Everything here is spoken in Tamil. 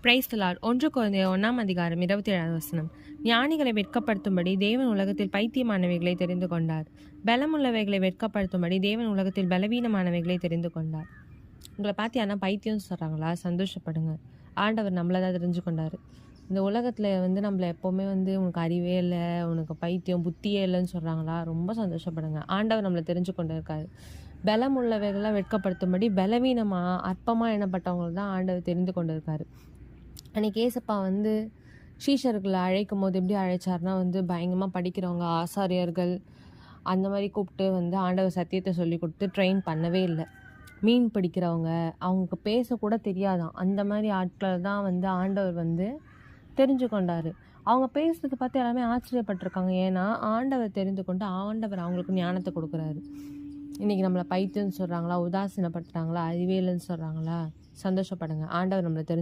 Praise the Lord. 1 கொரிந்தியர் 1 27 வசனம். ஞானிகளை வெட்கப்படுத்தும்படி தேவன் உலகத்தில் பைத்தியமானவைகளை தெரிந்து கொண்டார். பலமுள்ளவைகளை வெட்கப்படுத்தும்படி தேவன் உலகத்தில் பலவீனமானவைகளை தெரிந்து கொண்டார். உங்களை பார்த்து யாரா பைத்தியம்னு சொல்கிறாங்களா? சந்தோஷப்படுங்க. ஆண்டவர் நம்மளை தான் தெரிஞ்சு கொண்டார். இந்த உலகத்தில் நம்மளை எப்போவுமே உனக்கு அறிவே இல்லை, உனக்கு பைத்தியம் புத்தியே இல்லைன்னு சொல்கிறாங்களா? ரொம்ப சந்தோஷப்படுங்க. ஆண்டவர் நம்மளை தெரிஞ்சு கொண்டு இருக்காரு. பலம் உள்ளவைகள்லாம் வெட்கப்படுத்தும்படி பலவீனமாக அற்பமாக எண்ணப்பட்டவங்களை தான் ஆண்டவர் தெரிந்து கொண்டு இருக்காரு. அன்றைக்கி ஏசப்பா சீஷர்களை அழைக்கும் போது எப்படி அழைச்சார்னா பயங்கரமாக படிக்கிறவங்க, ஆசாரியர்கள் அந்த மாதிரி கூப்பிட்டு ஆண்டவர் சத்தியத்தை சொல்லி கொடுத்து ட்ரெயின் பண்ணவே இல்லை. மீன் பிடிக்கிறவங்க, அவங்களுக்கு பேசக்கூட தெரியாதான், அந்த மாதிரி ஆட்களை தான் ஆண்டவர் தெரிஞ்சு கொண்டார். அவங்க பேசுறதை பார்த்து எல்லாமே ஆச்சரியப்பட்டிருக்காங்க. ஏன்னா ஆண்டவர் தெரிந்து கொண்டு ஆண்டவர் அவங்களுக்கு ஞானத்தை கொடுக்குறாரு. இன்றைக்கி நம்மளை பைத்தியம்னு சொல்கிறாங்களா, உதாசீனப்படுத்துகிறாங்களா, அறிவியல்னு சொல்கிறாங்களா? சந்தோஷப்படுங்க. ஆண்டவர் நம்மளை தெரிஞ்சு